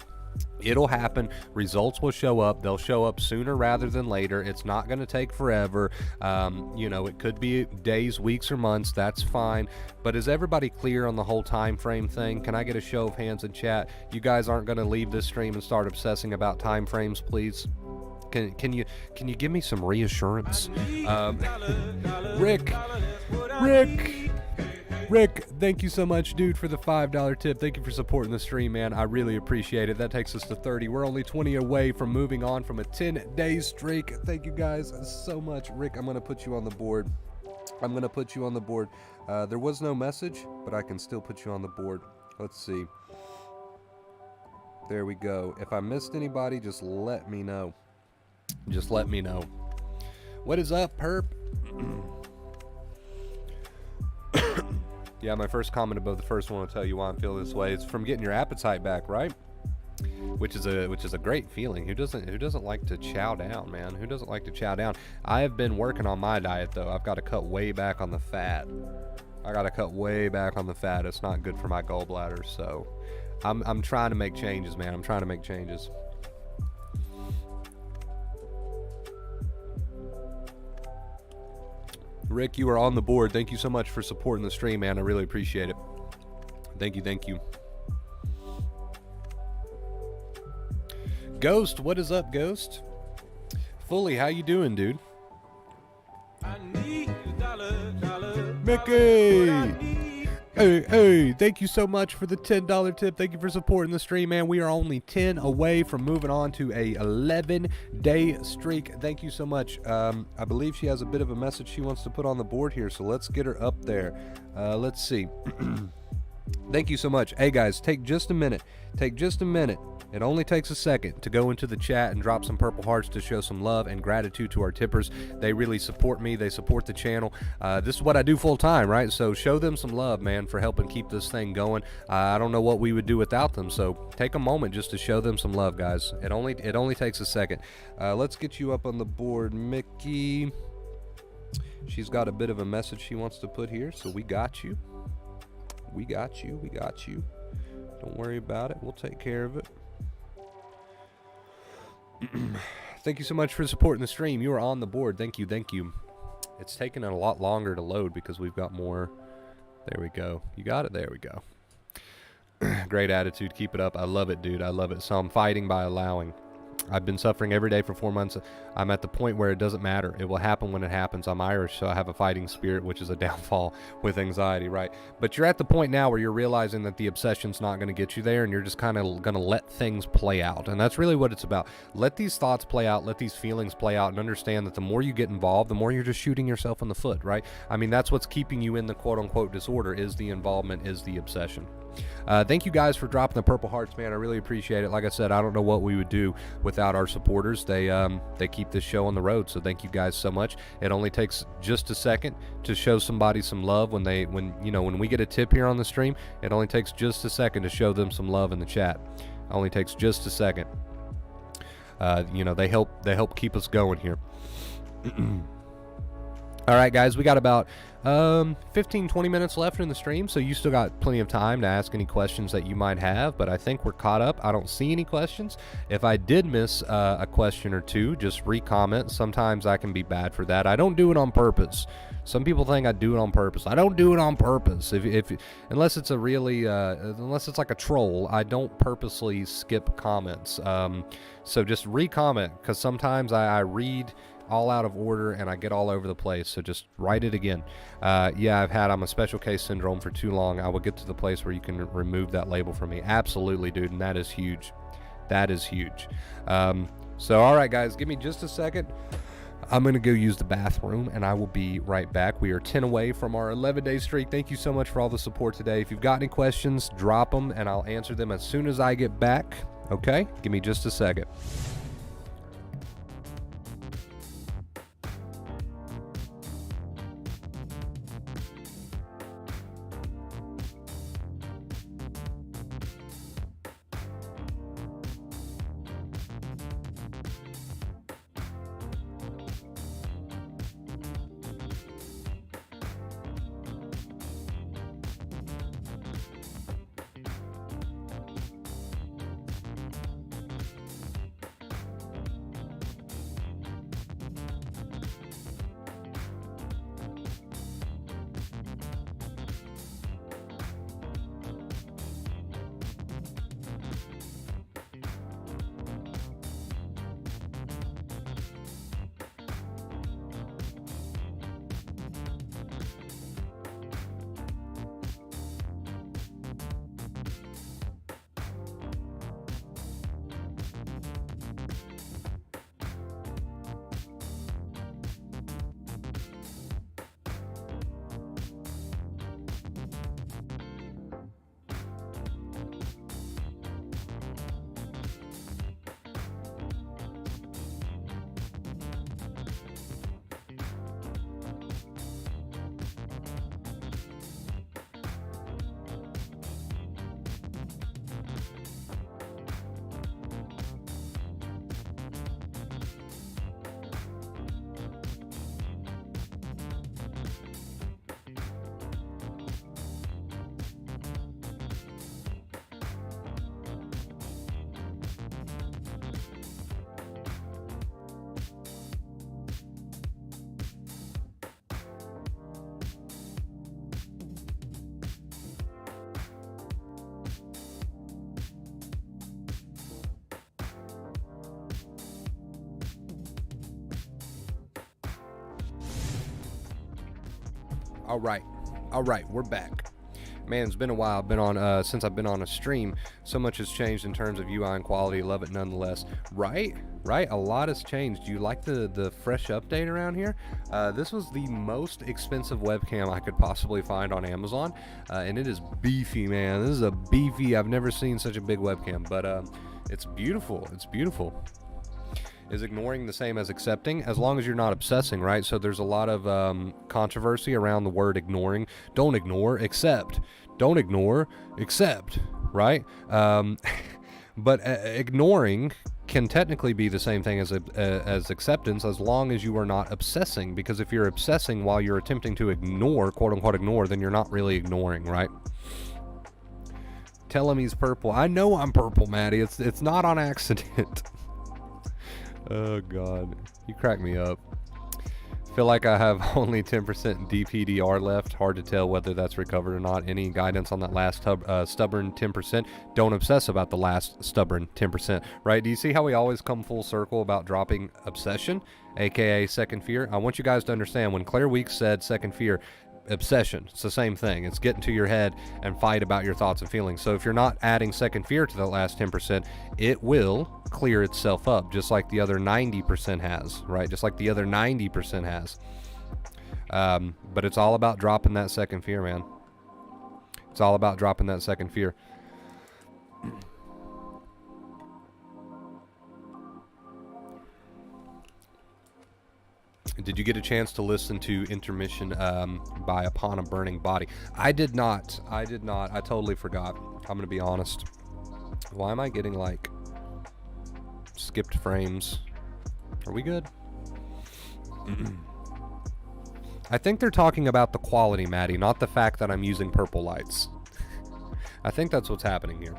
It'll happen. Results will show up. They'll show up sooner rather than later. It's not going to take forever. You know, it could be days, weeks, or months. That's fine. But is everybody clear on the whole time frame thing? Can I get a show of hands in chat? You guys aren't going to leave this stream and start obsessing about time frames, please? Can you give me some reassurance? Rick, thank you so much, dude, for the $5 tip. Thank you for supporting the stream, man. I really appreciate it. That takes us to 30. We're only 20 away from moving on from a 10-day streak. Thank you guys so much. Rick, I'm going to put you on the board. There was no message, but I can still put you on the board. Let's see. There we go. If I missed anybody, just let me know. Just let me know. What is up, Perp? Yeah, my first comment above the first one will tell you why I'm feeling this way. It's from getting your appetite back, right? Which is a great feeling. Who doesn't like to chow down, man? Who doesn't like to chow down? I have been working on my diet though. I've got to cut way back on the fat. It's not good for my gallbladder, so I'm trying to make changes, man. I'm trying to make changes. Rick, you are on the board. Thank you so much for supporting the stream, man. I really appreciate it. Thank you. Ghost, what is up, Ghost? Fully, how you doing, dude? Mickey! Hey, thank you so much for the $10 tip. Thank you for supporting the stream, man. We are only 10 away from moving on to a 11-day streak. Thank you so much. I believe she has a bit of a message she wants to put on the board here, so let's get her up there. Let's see. Thank you so much. Hey, guys, take just a minute. It only takes a second to go into the chat and drop some purple hearts to show some love and gratitude to our tippers. They really support me. They support the channel. This is what I do full time, right? So show them some love, man, for helping keep this thing going. I don't know what we would do without them. So take a moment just to show them some love, guys. It only takes a second. Let's get you up on the board, Mickey. She's got a bit of a message she wants to put here, so we got you. We got you. Don't worry about it. We'll take care of it. Thank you so much for supporting the stream. You are on the board. Thank you. It's taking a lot longer to load because we've got more. There we go. You got it. There we go. Great attitude. Keep it up. I love it, dude. I love it. So I'm fighting by allowing. I've been suffering every day for 4 months. I'm at the point where it doesn't matter. It will happen when it happens. I'm Irish, so I have a fighting spirit, which is a downfall with anxiety, right? But you're at the point now where you're realizing that the obsession's not going to get you there, and you're just kind of going to let things play out. And that's really what it's about. Let these thoughts play out. Let these feelings play out, and understand that the more you get involved, the more you're just shooting yourself in the foot, right? I mean, that's what's keeping you in the quote-unquote disorder, is the involvement, is the obsession. Thank you guys for dropping the purple hearts, man. I really appreciate it. Like I said, I don't know what we would do without our supporters. They keep this show on the road, so thank you guys so much. It only takes just a second to show somebody some love when we get a tip here on the stream. It only takes just a second to show them some love in the chat. It only takes just a second. They help keep us going here. All right, guys, we got about 15-20 minutes left in the stream, so you still got plenty of time to ask any questions that you might have, but I think we're caught up. I don't see any questions. If I did miss a question or two, just re-comment. Sometimes I can be bad for that. I don't do it on purpose. Some people think I do it on purpose. I don't do it on purpose. Unless it's unless it's like a troll, I don't purposely skip comments. So just re-comment, because sometimes I read all out of order and I get all over the place, so just write it again. I'm a special case syndrome for too long. I will get to the place where you can remove that label from me. Absolutely, dude, and that is huge. That is huge. So all right, guys, give me just a second. I'm gonna go use the bathroom and I will be right back. We are 10 away from our 11-day streak. Thank you so much for all the support today. If you've got any questions, drop them and I'll answer them as soon as I get back. Okay, give me just a second. All right, we're back. Man, it's been a while. I've been on since I've been on a stream. So much has changed in terms of UI and quality. Love it nonetheless. Right? A lot has changed. Do you like the fresh update around here? This was the most expensive webcam I could possibly find on Amazon, and it is beefy, man. This is a beefy. I've never seen such a big webcam, but it's beautiful. It's beautiful. Is ignoring the same as accepting? As long as you're not obsessing, right? So there's a lot of controversy around the word ignoring. Don't ignore, accept. Don't ignore, accept, right? But ignoring can technically be the same thing as acceptance, as long as you are not obsessing. Because if you're obsessing while you're attempting to ignore, quote unquote ignore, then you're not really ignoring, right? Tell him he's purple. I know I'm purple, Maddie. It's not on accident. Oh God, you crack me up. Feel like I have only 10% DPDR left. Hard to tell whether that's recovered or not. Any guidance on that last stubborn 10%? Don't obsess about the last stubborn 10%, right? Do you see how we always come full circle about dropping obsession, aka second fear? I want you guys to understand, when Claire Weeks said second fear, obsession, it's the same thing. It's get into your head and fight about your thoughts and feelings. So if you're not adding second fear to the last 10%, it will clear itself up, just like the other 90% has, right? Just like the other 90% has. But it's all about dropping that second fear, man. It's all about dropping that second fear. Did you get a chance to listen to Intermission by Upon a Burning Body? I did not. I totally forgot. I'm going to be honest. Why am I getting, like, skipped frames? Are we good? I think they're talking about the quality, Maddie, not the fact that I'm using purple lights. I think that's what's happening here.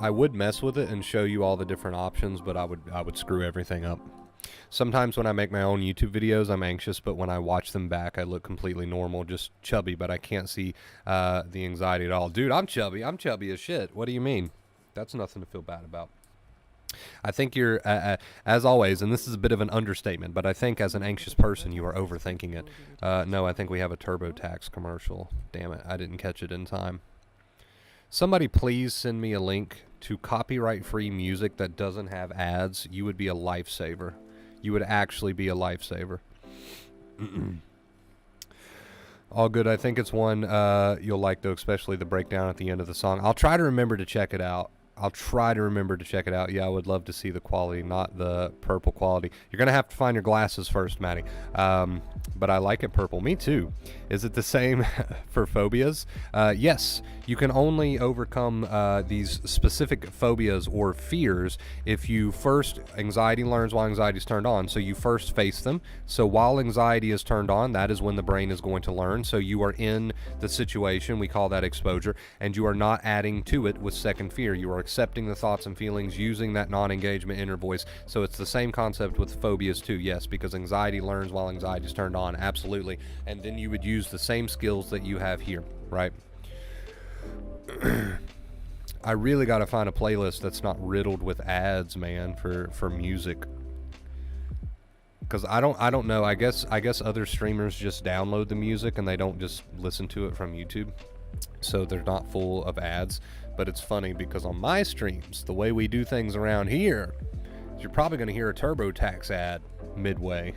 I would mess with it and show you all the different options, but I would screw everything up. Sometimes when I make my own YouTube videos, I'm anxious, but when I watch them back, I look completely normal, just chubby, but I can't see the anxiety at all. Dude, I'm chubby. I'm chubby as shit. What do you mean? That's nothing to feel bad about. I think you're, as always, and this is a bit of an understatement, but I think as an anxious person, you are overthinking it. No, I think we have a TurboTax commercial. Damn it, I didn't catch it in time. Somebody please send me a link to copyright-free music that doesn't have ads. You would be a lifesaver. You would actually be a lifesaver. All good. I think it's one you'll like, though, especially the breakdown at the end of the song. I'll try to remember to check it out. Yeah, I would love to see the quality, not the purple quality. You're going to have to find your glasses first, Maddie. But I like it purple. Me too. Is it the same for phobias? Yes. You can only overcome these specific phobias or fears if you first, anxiety learns while anxiety is turned on. So you first face them. So while anxiety is turned on, that is when the brain is going to learn. So you are in the situation. We call that exposure. And you are not adding to it with second fear. You are accepting the thoughts and feelings using that non-engagement inner voice. So it's the same concept with phobias too, yes, because anxiety learns while anxiety is turned on, absolutely. And then you would use the same skills that you have here, right? I really got to find a playlist that's not riddled with ads, man, for music. Because I don't know. I guess other streamers just download the music and they don't just listen to it from YouTube. So they're not full of ads. But it's funny because on my streams, the way we do things around here, you're probably going to hear a TurboTax ad midway.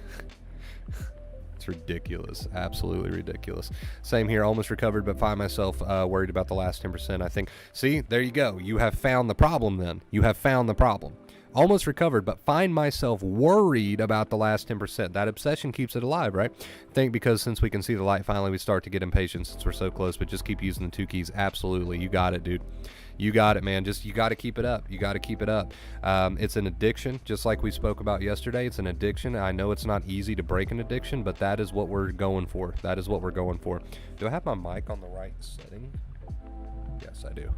It's ridiculous. Absolutely ridiculous. Same here. Almost recovered, but find myself worried about the last 10%. I think, see, there you go. You have found the problem then. You have found the problem. Almost recovered, but find myself worried about the last 10%. That obsession keeps it alive, right? I think because since we can see the light, finally we start to get impatient since we're so close, but just keep using the 2 keys. Absolutely. You got it, dude. You got it, man. Just, you got to keep it up. You got to keep it up. It's an addiction, just like we spoke about yesterday. It's an addiction. I know it's not easy to break an addiction, but that is what we're going for. That is what we're going for. Do I have my mic on the right setting? Yes, I do.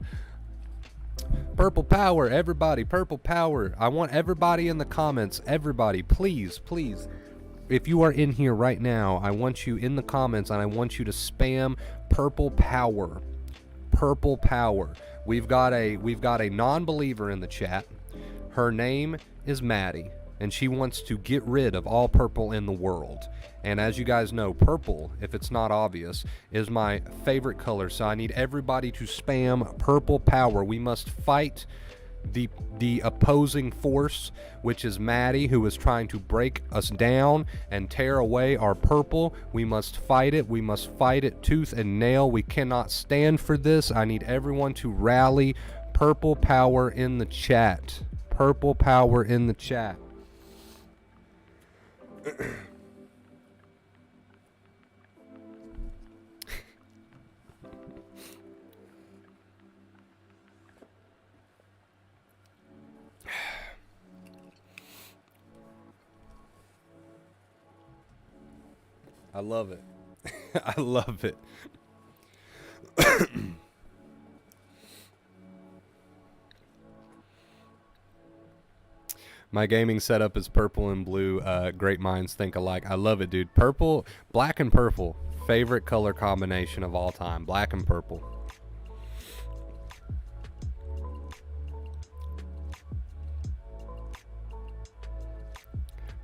Purple power, everybody, purple power. I want everybody in the comments, everybody, please, if you are in here right now, I want you in the comments and I want you to spam purple power. Purple power. We've got a non-believer in the chat. Her name is Maddie, and she wants to get rid of all purple in the world. And as you guys know, purple, if it's not obvious, is my favorite color. So I need everybody to spam purple power. We must fight the opposing force, which is Maddie, who is trying to break us down and tear away our purple. We must fight it. We must fight it tooth and nail. We cannot stand for this. I need everyone to rally purple power in the chat. Purple power in the chat. I love it. I love it. My gaming setup is purple and blue. Great minds think alike. I love it, dude. Purple, black and purple. Favorite color combination of all time. Black and purple.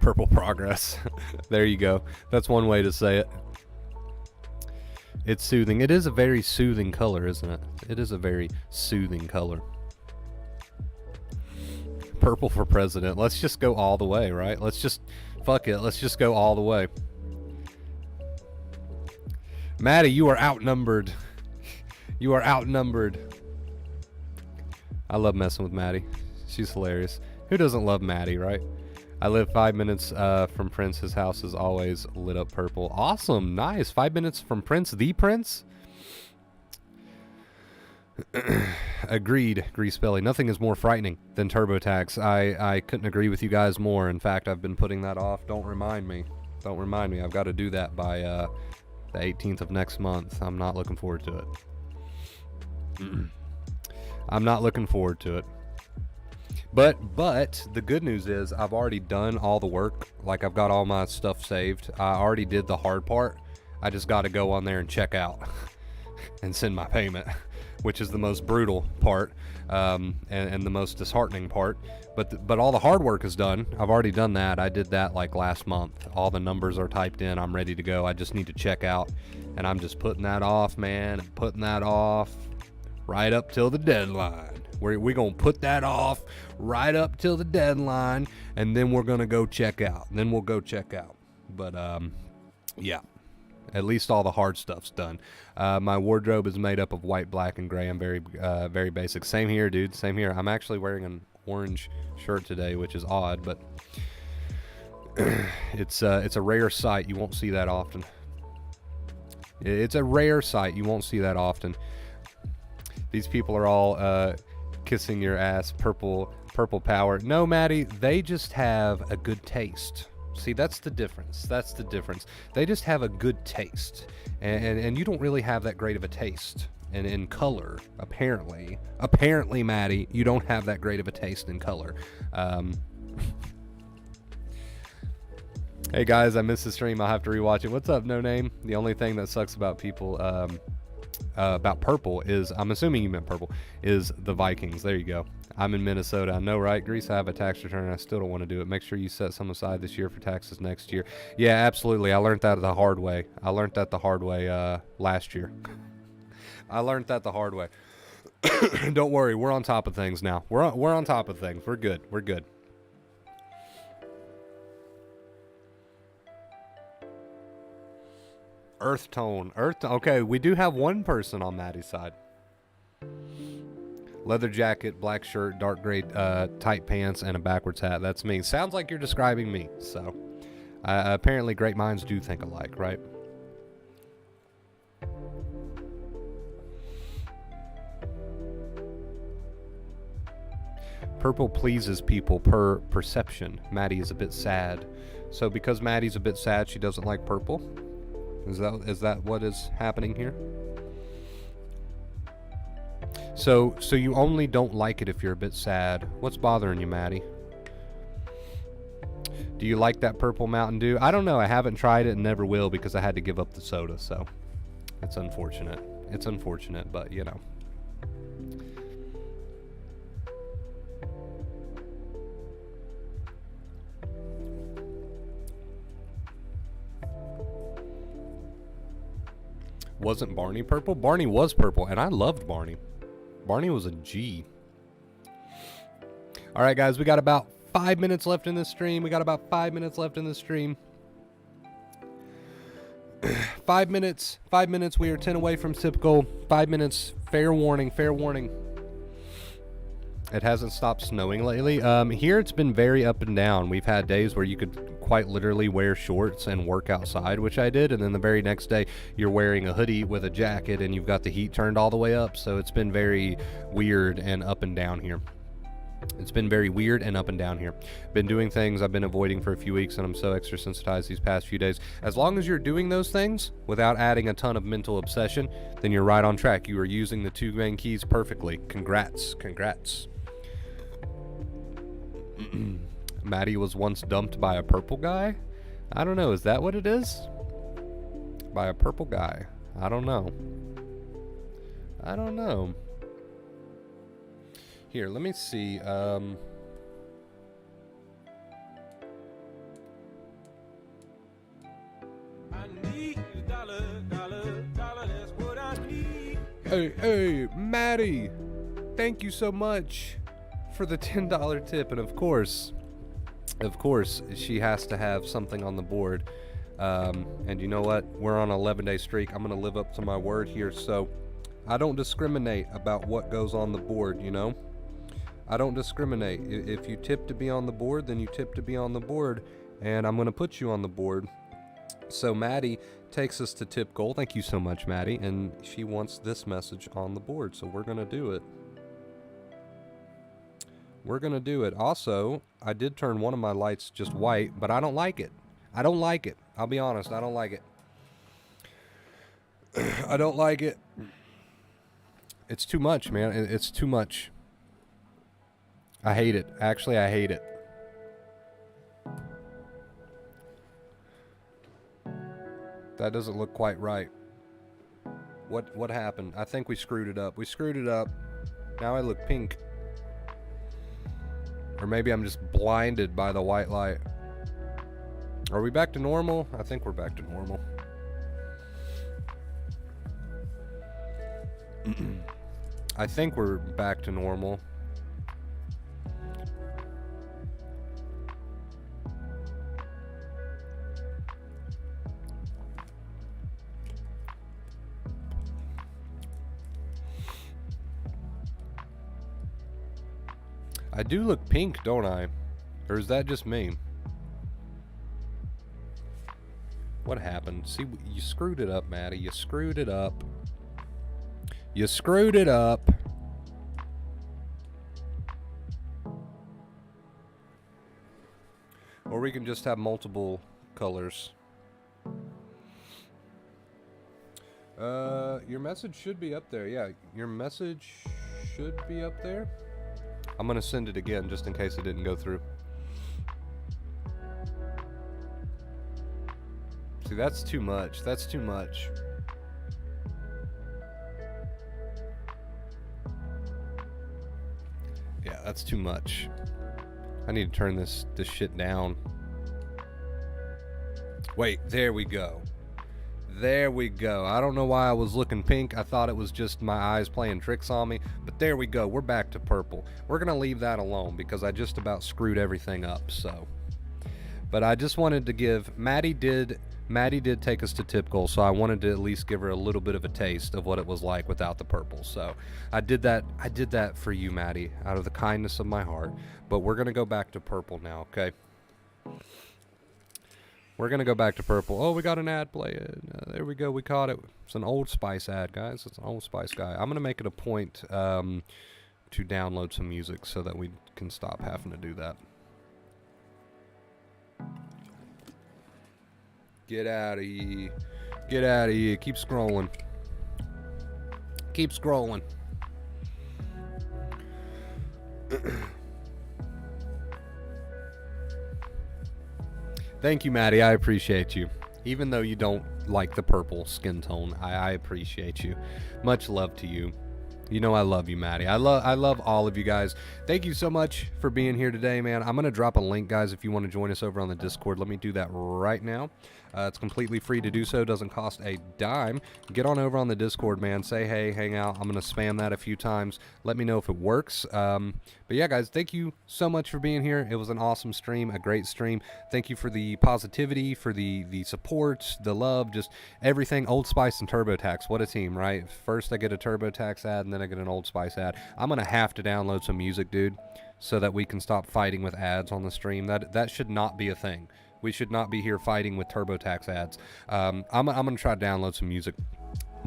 Purple progress. There you go. That's one way to say it. It's soothing. It is a very soothing color, isn't it? It is a very soothing color. purple for president. Let's just go all the way, right? Let's just, fuck it. Let's just go all the way. Maddie, you are outnumbered. You are outnumbered. I love messing with Maddie. She's hilarious. Who doesn't love Maddie, right? I live 5 minutes from Prince. His house is always lit up purple. Awesome. Nice. 5 minutes from Prince. The Prince? Agreed, Grease Belly. Nothing is more frightening than TurboTax. I couldn't agree with you guys more. In fact, I've been putting that off. Don't remind me. Don't remind me. I've got to do that by the 18th of next month. I'm not looking forward to it. I'm not looking forward to it. But the good news is I've already done all the work. Like, I've got all my stuff saved. I already did the hard part. I just got to go on there and check out and send my payment, which is the most brutal part and the most disheartening part. But all the hard work is done. I've already done that. I did that like last month. All the numbers are typed in. I'm ready to go. I just need to check out, and I'm just putting that off, man. Putting that off right up till the deadline. We're going to put that off right up till the deadline, and then we're going to go check out. And then we'll go check out. But, yeah, at least all the hard stuff's done. My wardrobe is made up of white, black, and gray. I'm very basic. Same here, dude. Same here. I'm actually wearing an orange shirt today, which is odd, but it's a rare sight. You won't see that often. It's a rare sight. You won't see that often. These people are all kissing your ass, purple power. No, Maddie, they just have a good taste. See, that's the difference. That's the difference. They just have a good taste, and you don't really have that great of a taste in color. Apparently, Maddie, you don't have that great of a taste in color. Hey guys, I missed the stream. I'll have to rewatch it. What's up, No Name? The only thing that sucks about people about purple is, I'm assuming you meant purple, is the Vikings. There you go. I'm in Minnesota. I know, right? Greece, I have a tax return and I still don't want to do it. Make sure you set some aside this year for taxes next year. Yeah, absolutely. I learned that the hard way. Last year. I learned that the hard way. Don't worry. We're on top of things now. We're on top of things. We're good. We're good. Earth tone. Okay, we do have one person on Maddie's side. Leather jacket, black shirt, dark gray tight pants, and a backwards hat. That's me. Sounds like you're describing me. So, apparently great minds do think alike, right? Purple pleases people per perception. Maddie is a bit sad. So because Maddie's a bit sad, she doesn't like purple? Is that what is happening here? So you only don't like it if you're a bit sad. What's bothering you, Maddie? Do you like that purple Mountain Dew? I don't know. I haven't tried it and never will because I had to give up the soda, so it's unfortunate. It's unfortunate, but you know. Wasn't Barney purple? Barney was purple, and I loved Barney. Barney was a G. All right, guys, we got about 5 minutes left in this stream. 5 minutes. 5 minutes. We are 10 away from typical. 5 minutes. Fair warning. Fair warning. It hasn't stopped snowing lately. Here it's been very up and down. We've had days where you could quite literally wear shorts and work outside, which I did, and then the very next day you're wearing a hoodie with a jacket and you've got the heat turned all the way up. So it's been very weird and up and down here. Been doing things I've been avoiding for a few weeks, and I'm so extra sensitized these past few days. As long as you're doing those things without adding a ton of mental obsession, then you're right on track. You are using the two main keys perfectly. Congrats. Maddie was once dumped by a purple guy? I don't know. Is that what it is? By a purple guy. I don't know. Here, let me see. Hey, Maddie. Thank you so much for the $10 tip. And of course, she has to have something on the board. And you know what? We're on an 11-day streak. I'm going to live up to my word here. So I don't discriminate about what goes on the board, you know? I don't discriminate. If you tip to be on the board, then you tip to be on the board. And I'm going to put you on the board. So Maddie takes us to tip goal. Thank you so much, Maddie. And she wants this message on the board. So we're going to do it. We're going to do it. Also, I did turn one of my lights just white, but I don't like it. I don't like it. I'll be honest. I don't like it. I don't like it. It's too much, man. It's too much. I hate it. Actually, I hate it. That doesn't look quite right. What happened? I think we screwed it up. We screwed it up. Now I look pink. Or maybe I'm just blinded by the white light. Are we back to normal? I think we're back to normal. I think we're back to normal. I do look pink, don't I? Or is that just me? What happened? See, you screwed it up, Maddie. You screwed it up. You screwed it up. Or we can just have multiple colors. Your message should be up there. Yeah, your message should be up there. I'm gonna send it again just in case it didn't go through. See, that's too much. That's too much. Yeah, that's too much. I need to turn this shit down. Wait, there we go. There we go. I don't know why I was looking pink. I thought it was just my eyes playing tricks on me. But there we go. We're back to purple. We're going to leave that alone because I just about screwed everything up. So, but I just wanted to give... Maddie did take us to tip goal, so I wanted to at least give her a little bit of a taste of what it was like without the purple. So I did that for you, Maddie, out of the kindness of my heart. But we're going to go back to purple now, okay? We're going to go back to purple. Oh, we got an ad playing. There we go. We caught it. It's an Old Spice ad, guys. It's an Old Spice guy. I'm going to make it a point to download some music so that we can stop having to do that. Get out of here. Get out of here. Keep scrolling. Keep scrolling. Thank you, Maddie. I appreciate you. Even though you don't like the purple skin tone, I appreciate you. Much love to you. You know I love you, Maddie. I love all of you guys. Thank you so much for being here today, man. I'm going to drop a link, guys, if you want to join us over on the Discord. Let me do that right now. It's completely free to do so. Doesn't cost a dime. Get on over on the Discord, man. Say hey, hang out. I'm going to spam that a few times. Let me know if it works. But yeah, guys, thank you so much for being here. It was an awesome stream, a great stream. Thank you for the positivity, for the support, the love, just everything. Old Spice and TurboTax. What a team, right? First I get a TurboTax ad, and then I get an Old Spice ad. I'm going to have to download some music, dude, so that we can stop fighting with ads on the stream. That should not be a thing. We should not be here fighting with TurboTax ads. I'm going to try to download some music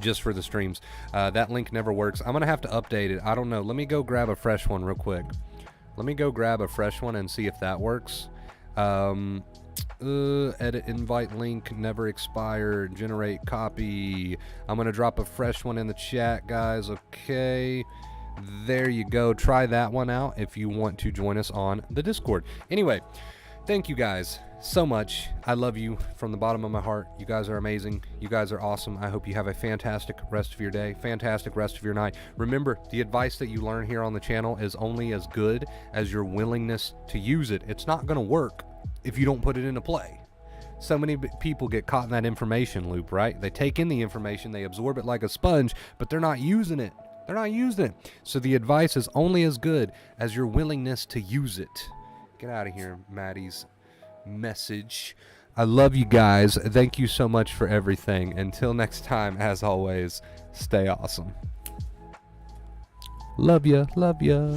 just for the streams. That link never works. I'm going to have to update it. I don't know. Let me go grab a fresh one real quick. Let me go grab a fresh one and see if that works. Edit invite link, never expired, generate copy. I'm going to drop a fresh one in the chat, guys. Okay. There you go. Try that one out if you want to join us on the Discord. Anyway, thank you guys so much. I love you from the bottom of my heart. You guys are amazing. You guys are awesome. I hope you have a fantastic rest of your day, fantastic rest of your night. Remember, the advice that you learn here on the channel is only as good as your willingness to use it. It's not going to work if you don't put it into play. So many people get caught in that information loop, right? They take in the information, they absorb it like a sponge, but they're not using it. They're not using it. So the advice is only as good as your willingness to use it. Get out of here, Maddie's message. I love you guys. Thank you so much for everything. Until next time, as always, stay awesome. Love ya. Love ya.